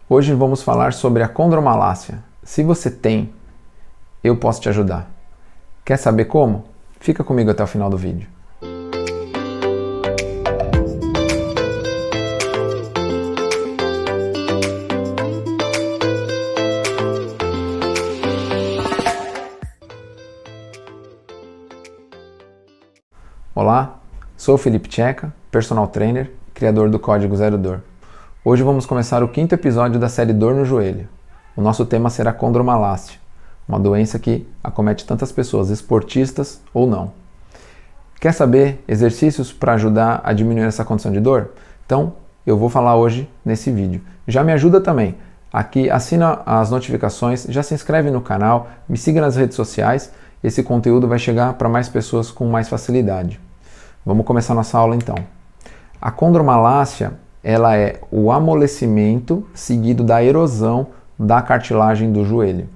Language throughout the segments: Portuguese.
Hoje vamos falar sobre a condromalácia. Se você tem, eu posso te ajudar. Quer saber como? Fica comigo até o final do vídeo. Olá, sou o Felipe Tcheca, personal trainer, criador do Código Zero Dor. Hoje vamos começar o 5º episódio da série Dor no Joelho. O nosso tema será condromalácia, uma doença que acomete tantas pessoas, esportistas ou não. Quer saber exercícios para ajudar a diminuir essa condição de dor? Então, eu vou falar hoje nesse vídeo. Já me ajuda também. Aqui assina as notificações, já se inscreve no canal, me siga nas redes sociais. Esse conteúdo vai chegar para mais pessoas com mais facilidade. Vamos começar nossa aula então. A condromalácia, ela é o amolecimento seguido da erosão da cartilagem do joelho.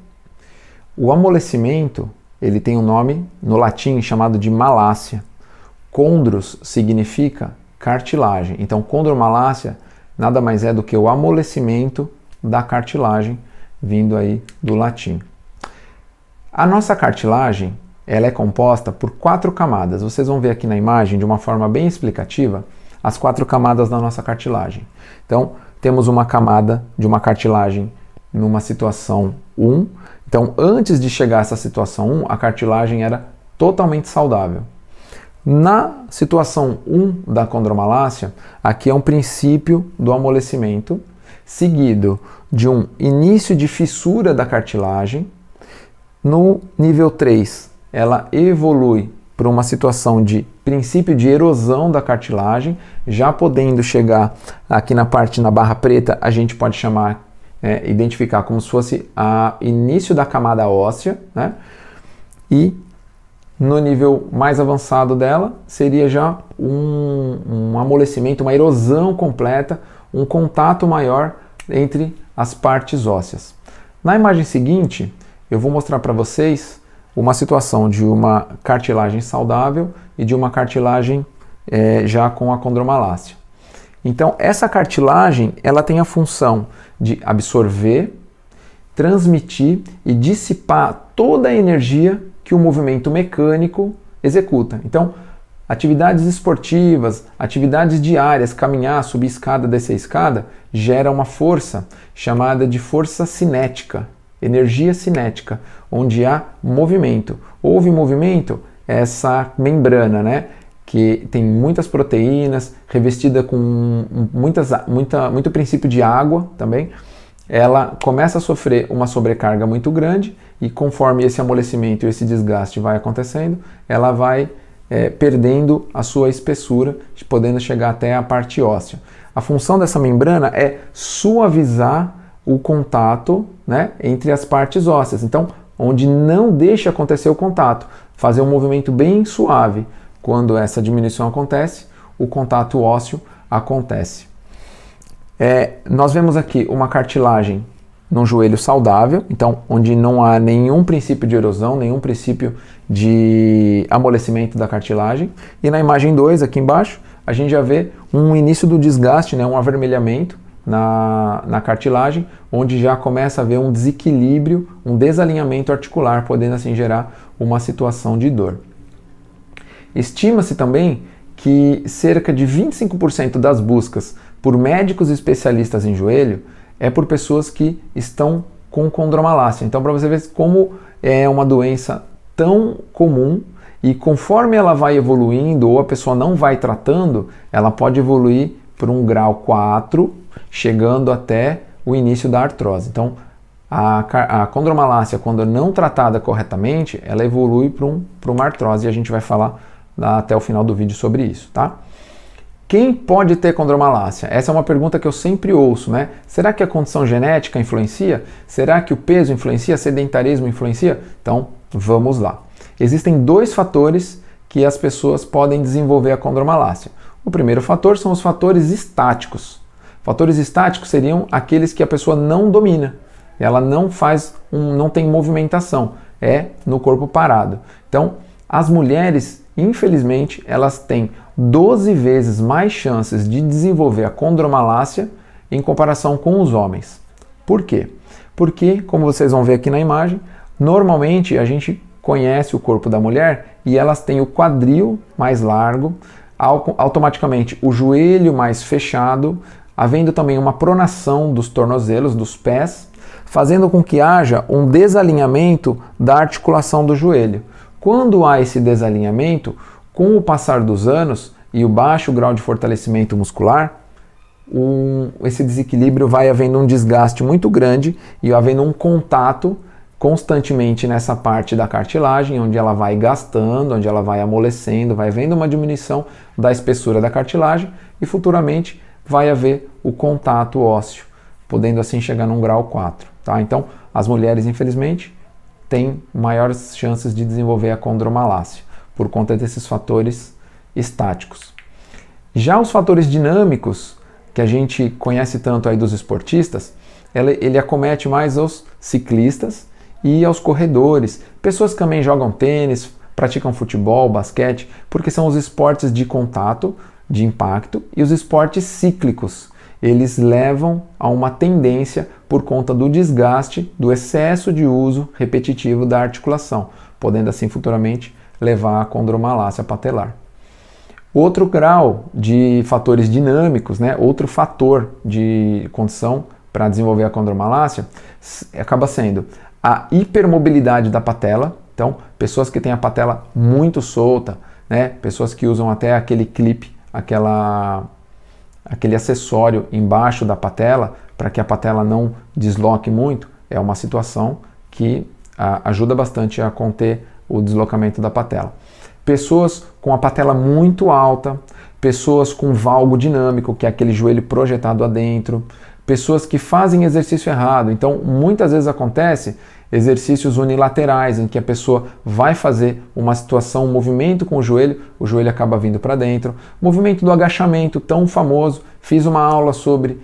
O amolecimento, ele tem um nome no latim chamado de malácia. Condros significa cartilagem. Então, condromalácia nada mais é do que o amolecimento da cartilagem, vindo aí do latim. A nossa cartilagem, ela é composta por 4 camadas. Vocês vão ver aqui na imagem, de uma forma bem explicativa, as 4 camadas da nossa cartilagem. Então, temos uma camada de uma cartilagem numa situação 1. Então, antes de chegar a essa situação 1, a cartilagem era totalmente saudável. Na situação 1 da condromalácia, aqui é um princípio do amolecimento, seguido de um início de fissura da cartilagem. No nível 3, ela evolui para uma situação de princípio de erosão da cartilagem, já podendo chegar aqui na barra preta, a gente pode chamar, identificar como se fosse o início da camada óssea, né? E no nível mais avançado dela, seria já um amolecimento, uma erosão completa, um contato maior entre as partes ósseas. Na imagem seguinte, eu vou mostrar para vocês uma situação de uma cartilagem saudável e de uma cartilagem já com a condromalácia. Então, essa cartilagem, ela tem a função de absorver, transmitir e dissipar toda a energia que o movimento mecânico executa. Então, atividades esportivas, atividades diárias, caminhar, subir escada, descer escada, gera uma força chamada de força cinética. Energia cinética, onde há movimento. Houve movimento, essa membrana, né, que tem muitas proteínas, revestida com muito princípio de água também, ela começa a sofrer uma sobrecarga muito grande e conforme esse amolecimento e esse desgaste vai acontecendo, ela vai perdendo a sua espessura, podendo chegar até a parte óssea. A função dessa membrana é suavizar o contato, né, entre as partes ósseas. Então, onde não deixa acontecer o contato, fazer um movimento bem suave. Quando essa diminuição acontece, o contato ósseo acontece. Nós vemos aqui uma cartilagem no joelho saudável, então onde não há nenhum princípio de erosão, nenhum princípio de amolecimento da cartilagem. E na imagem 2, aqui embaixo, a gente já vê um início do desgaste, né, um avermelhamento na cartilagem, onde já começa a haver um desequilíbrio, um desalinhamento articular, podendo assim gerar uma situação de dor. Estima-se também que cerca de 25% das buscas por médicos especialistas em joelho é por pessoas que estão com condromalácia. Então, para você ver como é uma doença tão comum e conforme ela vai evoluindo ou a pessoa não vai tratando, ela pode evoluir para um grau 4, chegando até o início da artrose. Então, a condromalácia, quando não tratada corretamente, ela evolui para uma artrose e a gente vai falar até o final do vídeo sobre isso, tá? Quem pode ter condromalácia? Essa é uma pergunta que eu sempre ouço, né? Será que a condição genética influencia? Será que o peso influencia? Sedentarismo influencia? Então, vamos lá. Existem 2 fatores que as pessoas podem desenvolver a condromalácia. O primeiro fator são os fatores estáticos. Fatores estáticos seriam aqueles que a pessoa não domina. Ela não tem movimentação, é no corpo parado. Então, as mulheres, infelizmente, elas têm 12 vezes mais chances de desenvolver a condromalácia em comparação com os homens. Por quê? Porque, como vocês vão ver aqui na imagem, normalmente a gente conhece o corpo da mulher e elas têm o quadril mais largo, automaticamente o joelho mais fechado, havendo também uma pronação dos tornozelos, dos pés, fazendo com que haja um desalinhamento da articulação do joelho. Quando há esse desalinhamento, com o passar dos anos e o baixo grau de fortalecimento muscular, esse desequilíbrio vai havendo um desgaste muito grande e havendo um contato constantemente nessa parte da cartilagem, onde ela vai gastando, onde ela vai amolecendo, vai havendo uma diminuição da espessura da cartilagem e futuramente vai haver o contato ósseo, podendo assim chegar num grau 4. Tá? Então, as mulheres, infelizmente, têm maiores chances de desenvolver a condromalácia por conta desses fatores estáticos. Já os fatores dinâmicos, que a gente conhece tanto aí dos esportistas, ele acomete mais os ciclistas e aos corredores, pessoas que também jogam tênis, praticam futebol, basquete, porque são os esportes de contato, de impacto, e os esportes cíclicos. Eles levam a uma tendência por conta do desgaste, do excesso de uso repetitivo da articulação, podendo assim futuramente levar à condromalácia patelar. Outro grau de fatores dinâmicos, outro fator de condição para desenvolver a condromalácia acaba sendo a hipermobilidade da patela. Então, pessoas que têm a patela muito solta, pessoas que usam até aquele clipe, aquele acessório embaixo da patela para que a patela não desloque muito, é uma situação que ajuda bastante a conter o deslocamento da patela. Pessoas com a patela muito alta, pessoas com valgo dinâmico, que é aquele joelho projetado adentro, pessoas que fazem exercício errado. Então, muitas vezes acontece exercícios unilaterais, em que a pessoa vai fazer uma situação, um movimento com o joelho acaba vindo para dentro. Movimento do agachamento, tão famoso. Fiz uma aula sobre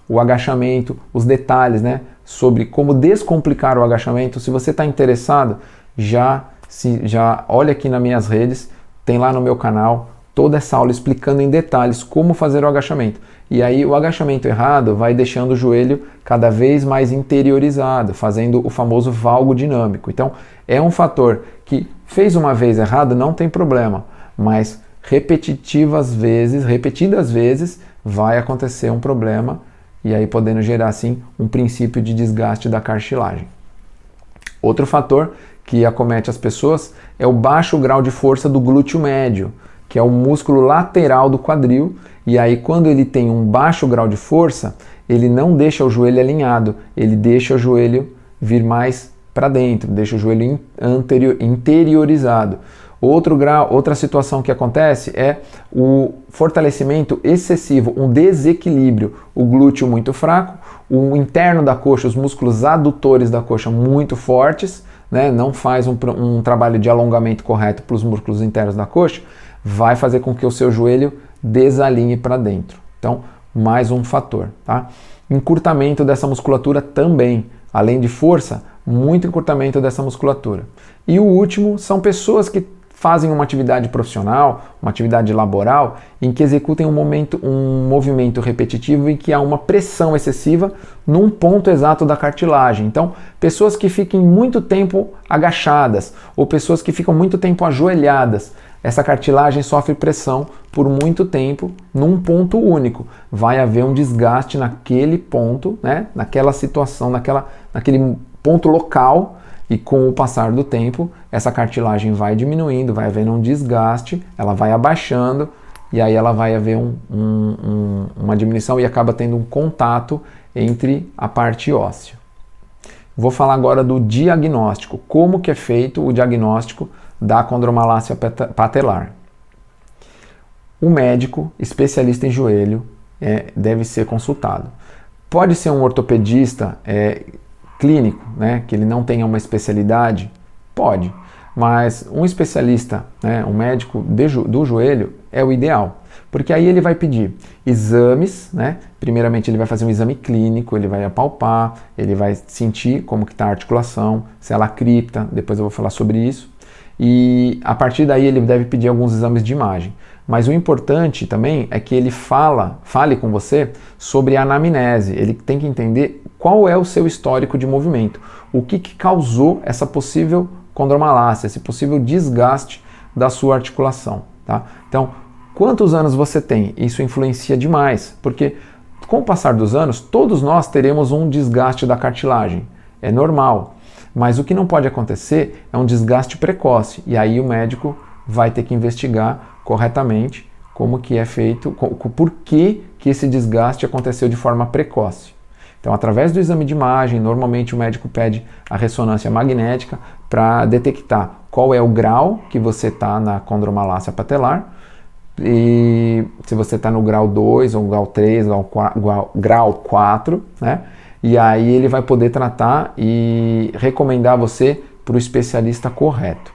o agachamento, os detalhes, sobre como descomplicar o agachamento. Se você está interessado, já olha aqui nas minhas redes, tem lá no meu canal toda essa aula explicando em detalhes como fazer o agachamento. E aí o agachamento errado vai deixando o joelho cada vez mais interiorizado, fazendo o famoso valgo dinâmico. Então é um fator que fez uma vez errado, não tem problema, mas repetidas vezes vai acontecer um problema e aí podendo gerar assim um princípio de desgaste da cartilagem. Outro fator que acomete as pessoas é o baixo grau de força do glúteo médio, que é o músculo lateral do quadril, e aí quando ele tem um baixo grau de força, ele não deixa o joelho alinhado, ele deixa o joelho vir mais para dentro, deixa o joelho interiorizado. Outra situação que acontece é o fortalecimento excessivo, um desequilíbrio, o glúteo muito fraco, o interno da coxa, os músculos adutores da coxa muito fortes, não faz um trabalho de alongamento correto para os músculos internos da coxa, vai fazer com que o seu joelho desalinhe para dentro. Então, mais um fator. Tá? Encurtamento dessa musculatura também, além de força, muito encurtamento dessa musculatura. E o último são pessoas que fazem uma atividade profissional, uma atividade laboral, em que executem um movimento repetitivo em que há uma pressão excessiva num ponto exato da cartilagem. Então, pessoas que fiquem muito tempo agachadas ou pessoas que ficam muito tempo ajoelhadas, essa cartilagem sofre pressão por muito tempo num ponto único. Vai haver um desgaste naquele ponto, naquela situação, naquele ponto local, e com o passar do tempo, essa cartilagem vai diminuindo, vai havendo um desgaste, ela vai abaixando, e aí ela vai haver uma diminuição e acaba tendo um contato entre a parte óssea. Vou falar agora do diagnóstico, como que é feito o diagnóstico da condromalácia patelar. O médico especialista em joelho deve ser consultado. Pode ser um ortopedista clínico, que ele não tenha uma especialidade? Pode, mas um especialista, um médico do joelho é o ideal, porque aí ele vai pedir exames, primeiramente ele vai fazer um exame clínico, ele vai apalpar, ele vai sentir como que está a articulação, se ela cripta, depois eu vou falar sobre isso, e a partir daí ele deve pedir alguns exames de imagem. Mas o importante também é que ele fale com você sobre a anamnese. Ele tem que entender qual é o seu histórico de movimento, o que causou essa possível condromalácia, esse possível desgaste da sua articulação. Tá? Então, quantos anos você tem? Isso influencia demais, porque com o passar dos anos, todos nós teremos um desgaste da cartilagem. É normal. Mas o que não pode acontecer é um desgaste precoce. E aí o médico vai ter que investigar corretamente como que é feito, por que esse desgaste aconteceu de forma precoce. Então, através do exame de imagem, normalmente o médico pede a ressonância magnética para detectar qual é o grau que você está na condromalácia patelar, e se você está no grau 2, ou grau 3, grau 4, né? E aí ele vai poder tratar e recomendar você para o especialista correto.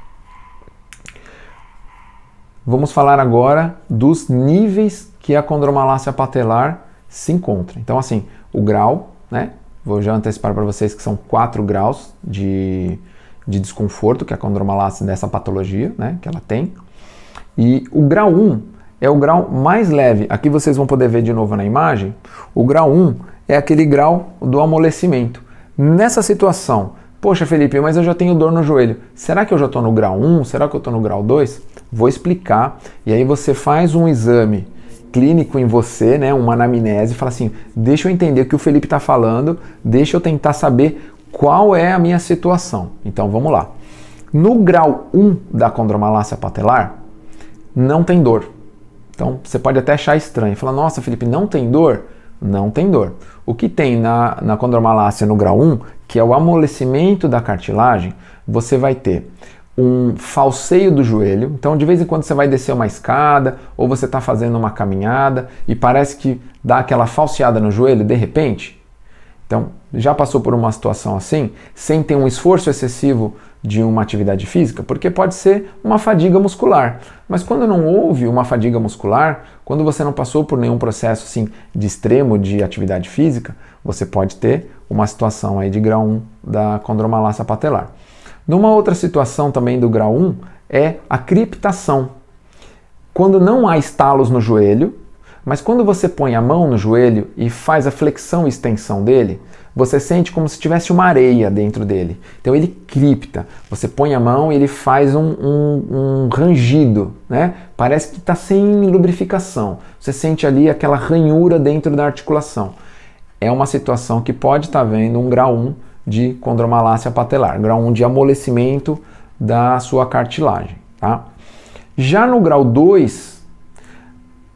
Vamos falar agora dos níveis que a condromalácia patelar se encontra. Então, assim, o grau, né? Vou já antecipar para vocês que são 4 graus de desconforto que a condromalácia dessa patologia, né? Que ela tem. E o grau 1 é o grau mais leve. Aqui vocês vão poder ver de novo na imagem. O grau 1 é aquele grau do amolecimento. Nessa situação, poxa Felipe, mas eu já tenho dor no joelho. Será que eu já estou no grau 1? Será que eu estou no grau 2? Vou explicar. E aí você faz um exame clínico em você, né, uma anamnese, e fala assim, deixa eu entender o que o Felipe está falando, deixa eu tentar saber qual é a minha situação. Então vamos lá. No grau 1 da condromalácia patelar, não tem dor. Então você pode até achar estranho, falar, nossa Felipe, não tem dor? Não tem dor. O que tem na condromalácia no grau 1, que é o amolecimento da cartilagem, você vai ter um falseio do joelho. Então, de vez em quando você vai descer uma escada ou você está fazendo uma caminhada e parece que dá aquela falseada no joelho de repente. Então, já passou por uma situação assim, sem ter um esforço excessivo de uma atividade física? Porque pode ser uma fadiga muscular. Mas quando não houve uma fadiga muscular, quando você não passou por nenhum processo assim, de extremo de atividade física, você pode ter uma situação aí de grau 1 da condromalácia patelar. Numa outra situação também do grau 1 é a criptação. Quando não há estalos no joelho, mas quando você põe a mão no joelho e faz a flexão e extensão dele, você sente como se tivesse uma areia dentro dele. Então ele cripta. Você põe a mão e ele faz um rangido, né? Parece que está sem lubrificação. Você sente ali aquela ranhura dentro da articulação. É uma situação que pode estar vendo um grau 1 de condromalácia patelar, grau 1 de amolecimento da sua cartilagem. Tá? Já no grau 2,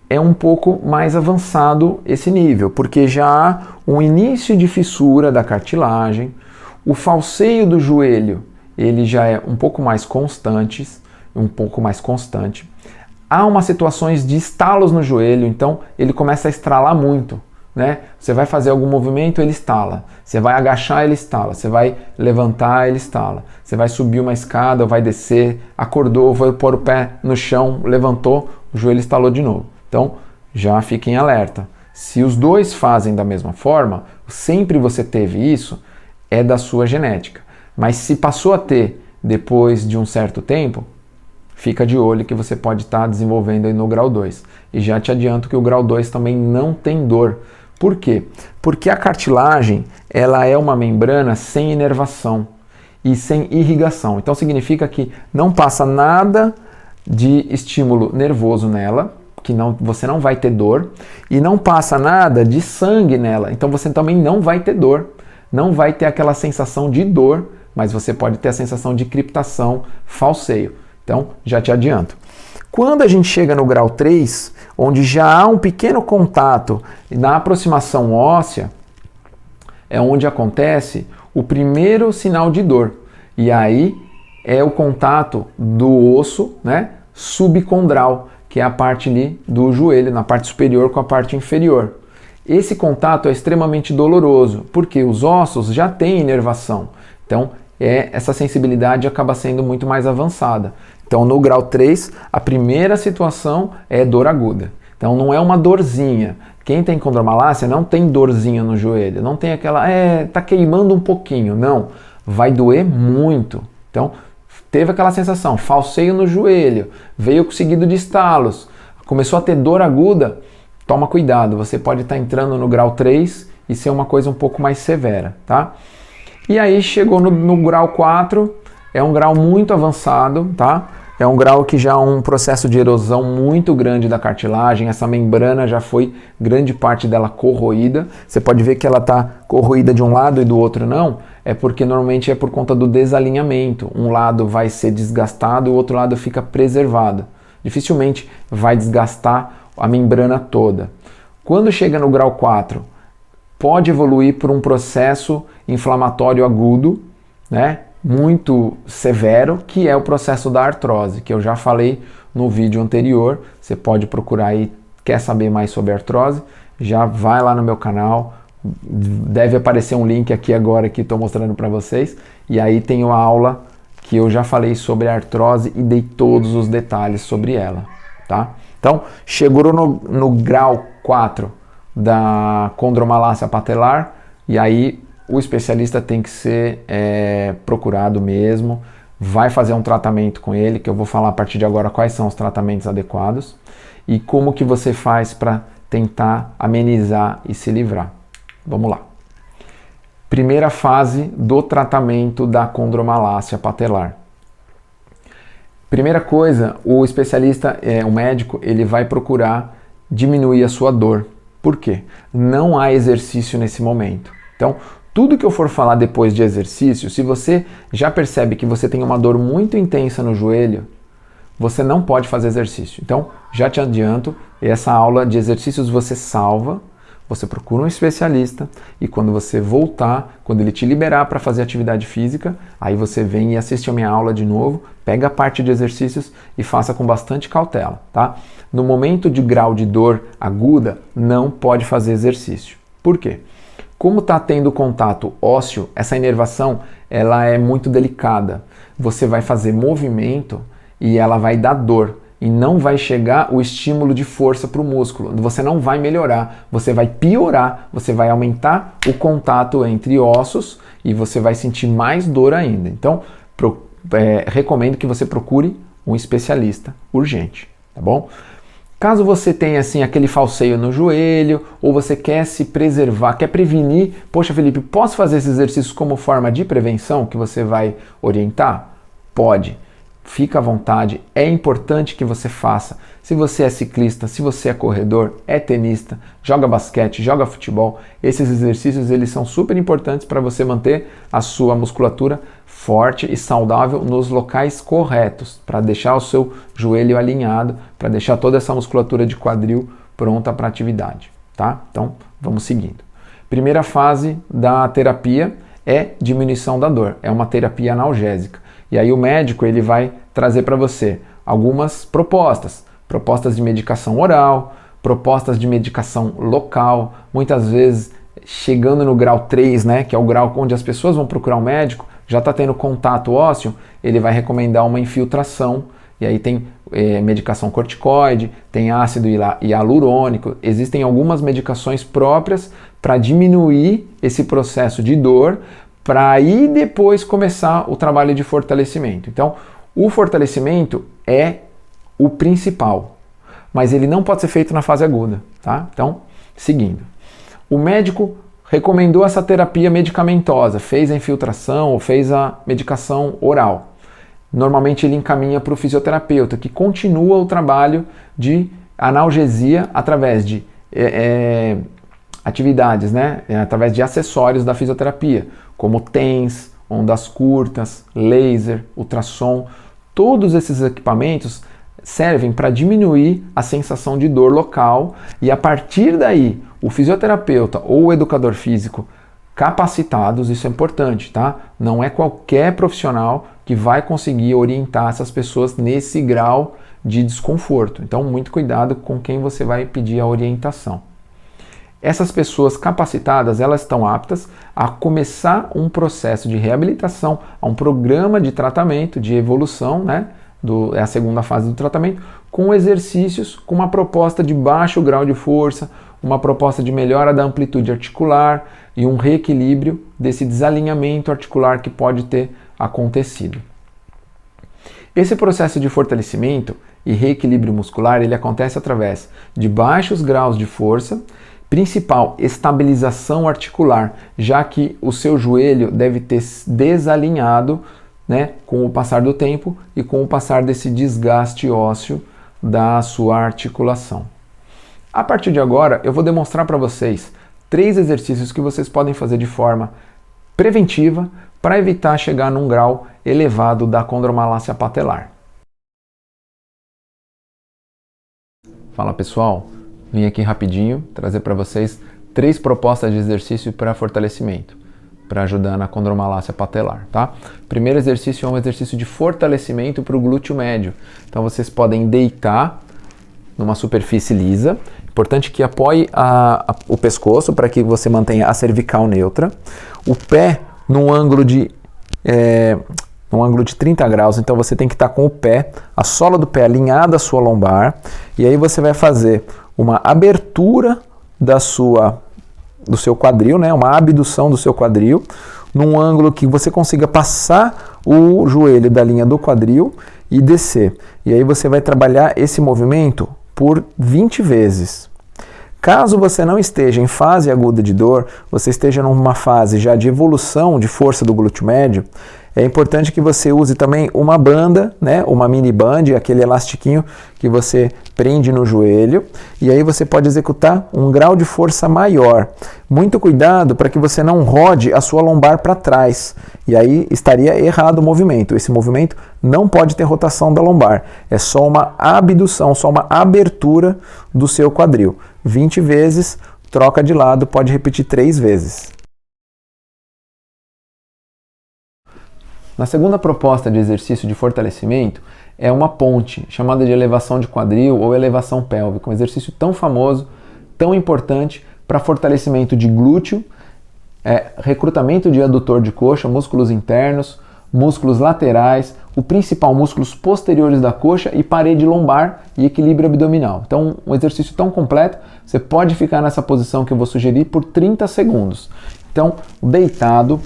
é um pouco mais avançado esse nível, porque já há um início de fissura da cartilagem, o falseio do joelho ele já é um pouco mais constante, há umas situações de estalos no joelho, então ele começa a estralar muito. Né? Você vai fazer algum movimento, ele estala. Você vai agachar, ele estala. Você vai levantar, ele estala. Você vai subir uma escada ou vai descer, acordou, foi pôr o pé no chão, levantou, o joelho estalou de novo. Então, já fiquem alerta. Se os dois fazem da mesma forma, sempre você teve isso, é da sua genética. Mas se passou a ter depois de um certo tempo, fica de olho que você pode estar desenvolvendo aí no grau 2. E já te adianto que o grau 2 também não tem dor. Por quê? Porque a cartilagem ela é uma membrana sem inervação e sem irrigação. Então significa que não passa nada de estímulo nervoso nela, que você não vai ter dor, e não passa nada de sangue nela. Então você também não vai ter dor, não vai ter aquela sensação de dor, mas você pode ter a sensação de criptação, falseio. Então já te adianto. Quando a gente chega no grau 3, onde já há um pequeno contato na aproximação óssea, é onde acontece o primeiro sinal de dor. E aí é o contato do osso, né, subcondral, que é a parte ali do joelho, na parte superior com a parte inferior. Esse contato é extremamente doloroso, porque os ossos já têm inervação. Então, essa sensibilidade acaba sendo muito mais avançada. Então, no grau 3, a primeira situação é dor aguda. Então, não é uma dorzinha. Quem tem condromalácia não tem dorzinha no joelho, não tem aquela, tá queimando um pouquinho. Não, vai doer muito. Então, teve aquela sensação, falseio no joelho, veio seguido de estalos, começou a ter dor aguda, toma cuidado, você pode estar entrando no grau 3 e ser uma coisa um pouco mais severa, tá? E aí chegou no grau 4, é um grau muito avançado, tá? É um grau que já é um processo de erosão muito grande da cartilagem, essa membrana já foi grande parte dela corroída. Você pode ver que ela está corroída de um lado e do outro não, é porque normalmente é por conta do desalinhamento. Um lado vai ser desgastado, o outro lado fica preservado. Dificilmente vai desgastar a membrana toda. Quando chega no grau 4, pode evoluir por um processo inflamatório agudo, né? Muito severo, que é o processo da artrose, que eu já falei no vídeo anterior. Você pode procurar aí, quer saber mais sobre artrose, já vai lá no meu canal, deve aparecer um link aqui agora que estou mostrando para vocês, e aí tem uma aula que eu já falei sobre a artrose e dei todos os detalhes sobre ela, tá? Então, chegou no grau 4 da condromalácia patelar, e aí o especialista tem que ser procurado mesmo, vai fazer um tratamento com ele, que eu vou falar a partir de agora quais são os tratamentos adequados e como que você faz para tentar amenizar e se livrar. Vamos lá. Primeira fase do tratamento da condromalácia patelar. Primeira coisa, o especialista, o médico, ele vai procurar diminuir a sua dor. Por quê? Não há exercício nesse momento. Então, tudo que eu for falar depois de exercício, se você já percebe que você tem uma dor muito intensa no joelho, você não pode fazer exercício. Então, já te adianto, essa aula de exercícios você salva, você procura um especialista e quando você voltar, quando ele te liberar para fazer atividade física, aí você vem e assiste a minha aula de novo, pega a parte de exercícios e faça com bastante cautela, tá? No momento de grau de dor aguda, não pode fazer exercício. Por quê? Como está tendo contato ósseo, essa inervação ela é muito delicada. Você vai fazer movimento e ela vai dar dor e não vai chegar o estímulo de força para o músculo. Você não vai melhorar, você vai piorar, você vai aumentar o contato entre ossos e você vai sentir mais dor ainda. Então, recomendo que você procure um especialista urgente, tá bom? Caso você tenha assim aquele falseio no joelho ou você quer se preservar, quer prevenir, poxa Felipe, posso fazer esses exercícios como forma de prevenção que você vai orientar? Pode, fica à vontade, é importante que você faça. Se você é ciclista, se você é corredor, é tenista, joga basquete, joga futebol, esses exercícios eles são super importantes para você manter a sua musculatura forte e saudável nos locais corretos, para deixar o seu joelho alinhado, para deixar toda essa musculatura de quadril pronta para atividade, tá? Então, vamos seguindo. Primeira fase da terapia é diminuição da dor, é uma terapia analgésica. E aí o médico ele vai trazer para você algumas propostas de medicação oral, propostas de medicação local, muitas vezes chegando no grau 3, né, que é o grau onde as pessoas vão procurar um médico, já está tendo contato ósseo, ele vai recomendar uma infiltração, e aí tem medicação corticoide, tem ácido hialurônico, existem algumas medicações próprias para diminuir esse processo de dor, para aí depois começar o trabalho de fortalecimento. Então, o fortalecimento é o principal, mas ele não pode ser feito na fase aguda, tá? Então, seguindo. O médico recomendou essa terapia medicamentosa, fez a infiltração ou fez a medicação oral. Normalmente ele encaminha para o fisioterapeuta, que continua o trabalho de analgesia através de atividades, né? Através de acessórios da fisioterapia, como TENS, ondas curtas, laser, ultrassom. Todos esses equipamentos servem para diminuir a sensação de dor local e a partir daí o fisioterapeuta ou o educador físico capacitados, isso é importante, tá? Não é qualquer profissional que vai conseguir orientar essas pessoas nesse grau de desconforto. Então, muito cuidado com quem você vai pedir a orientação. Essas pessoas capacitadas, elas estão aptas a começar um processo de reabilitação, a um programa de tratamento, de evolução, né? É a segunda fase do tratamento, com exercícios, com uma proposta de baixo grau de força, uma proposta de melhora da amplitude articular e um reequilíbrio desse desalinhamento articular que pode ter acontecido. Esse processo de fortalecimento e reequilíbrio muscular, ele acontece através de baixos graus de força, principal estabilização articular, já que o seu joelho deve ter desalinhado, né, com o passar do tempo e com o passar desse desgaste ósseo da sua articulação. A partir de agora, eu vou demonstrar para vocês 3 exercícios que vocês podem fazer de forma preventiva para evitar chegar num grau elevado da condromalácia patelar. Fala pessoal, vim aqui rapidinho trazer para vocês 3 propostas de exercício para fortalecimento, para ajudar na condromalácia patelar, tá? Primeiro exercício é um exercício de fortalecimento para o glúteo médio. Então vocês podem deitar numa superfície lisa. Importante que apoie o pescoço para que você mantenha a cervical neutra. O pé num ângulo de 30 graus, então você tem que estar com o pé, a sola do pé alinhada à sua lombar, e aí você vai fazer uma abertura do seu quadril, né? Uma abdução do seu quadril, num ângulo que você consiga passar o joelho da linha do quadril e descer. E aí você vai trabalhar esse movimento por 20 vezes. Caso você não esteja em fase aguda de dor, você esteja numa fase já de evolução de força do glúteo médio, é importante que você use também uma banda, né, uma mini band, aquele elastiquinho que você prende no joelho, e aí você pode executar um grau de força maior. Muito cuidado para que você não rode a sua lombar para trás, e aí estaria errado o movimento. Esse movimento não pode ter rotação da lombar, é só uma abdução, só uma abertura do seu quadril. 20 vezes, troca de lado, pode repetir 3 vezes. Na segunda proposta de exercício de fortalecimento é uma ponte, chamada de elevação de quadril ou elevação pélvica, um exercício tão famoso, tão importante para fortalecimento de glúteo, recrutamento de adutor de coxa, músculos internos, músculos laterais, o principal, músculos posteriores da coxa e parede lombar e equilíbrio abdominal. Então, um exercício tão completo, você pode ficar nessa posição que eu vou sugerir por 30 segundos. Então, deitado,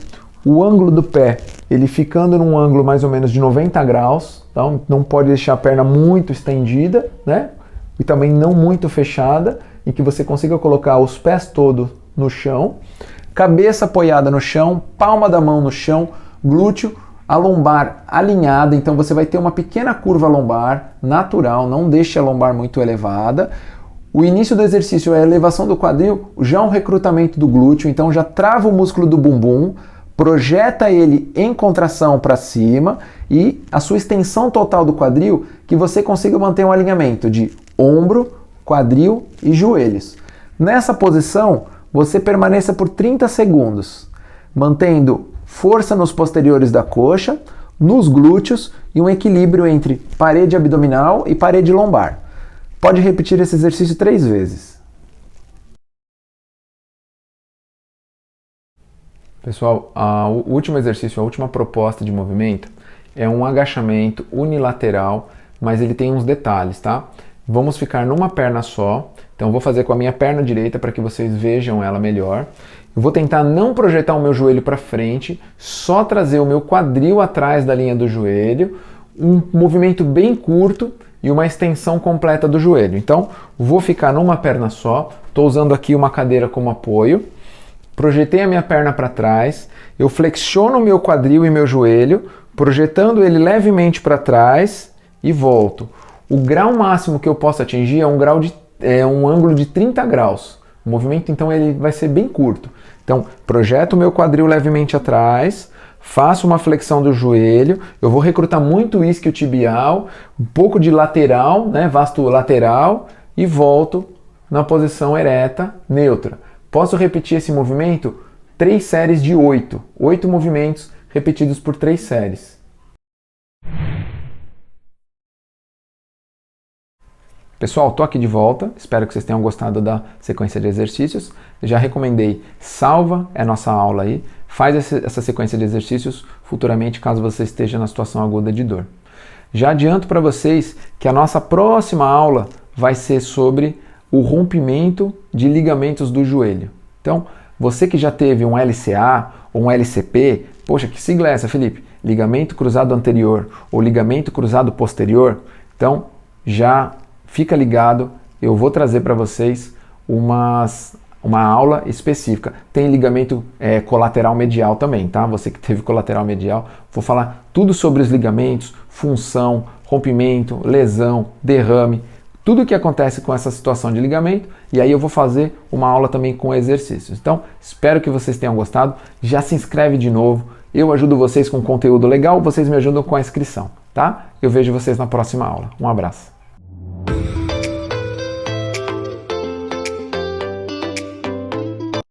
o ângulo do pé, ele ficando num ângulo mais ou menos de 90 graus, então não pode deixar a perna muito estendida, né? E também não muito fechada, e que você consiga colocar os pés todos no chão, cabeça apoiada no chão, palma da mão no chão, glúteo, a lombar alinhada, então você vai ter uma pequena curva lombar natural, não deixe a lombar muito elevada. O início do exercício é a elevação do quadril, já um recrutamento do glúteo, então já trava o músculo do bumbum, projeta ele em contração para cima e a sua extensão total do quadril, que você consiga manter um alinhamento de ombro, quadril e joelhos. Nessa posição, você permaneça por 30 segundos, mantendo força nos posteriores da coxa, nos glúteos e um equilíbrio entre parede abdominal e parede lombar. Pode repetir esse exercício 3 vezes. Pessoal, o último exercício, a última proposta de movimento é um agachamento unilateral, mas ele tem uns detalhes, tá? Vamos ficar numa perna só, então eu vou fazer com a minha perna direita para que vocês vejam ela melhor. Eu vou tentar não projetar o meu joelho para frente, só trazer o meu quadril atrás da linha do joelho, um movimento bem curto e uma extensão completa do joelho. Então, vou ficar numa perna só, estou usando aqui uma cadeira como apoio, projetei a minha perna para trás, eu flexiono o meu quadril e meu joelho, projetando ele levemente para trás e volto. O grau máximo que eu posso atingir é um ângulo de 30 graus. O movimento, então, ele vai ser bem curto. Então, projeto o meu quadril levemente atrás, faço uma flexão do joelho, eu vou recrutar muito o isquiotibial, um pouco de lateral, né, vasto lateral, e volto na posição ereta, neutra. Posso repetir esse movimento 3 séries de 8. 8 movimentos repetidos por 3 séries. Pessoal, estou aqui de volta, espero que vocês tenham gostado da sequência de exercícios. Já recomendei, salva a nossa aula aí, faz essa sequência de exercícios futuramente caso você esteja na situação aguda de dor. Já adianto para vocês que a nossa próxima aula vai ser sobre o rompimento de ligamentos do joelho. Então, você que já teve um LCA ou um LCP, poxa, que sigla é essa, Felipe? ligamento cruzado anterior ou ligamento cruzado posterior, então já fica ligado, eu vou trazer para vocês uma aula específica. Tem ligamento colateral medial também, tá? Você que teve colateral medial, vou falar tudo sobre os ligamentos, função, rompimento, lesão, derrame, tudo o que acontece com essa situação de ligamento, e aí eu vou fazer uma aula também com exercícios. Então, espero que vocês tenham gostado. Já se inscreve de novo. Eu ajudo vocês com conteúdo legal, vocês me ajudam com a inscrição, tá? Eu vejo vocês na próxima aula. Um abraço.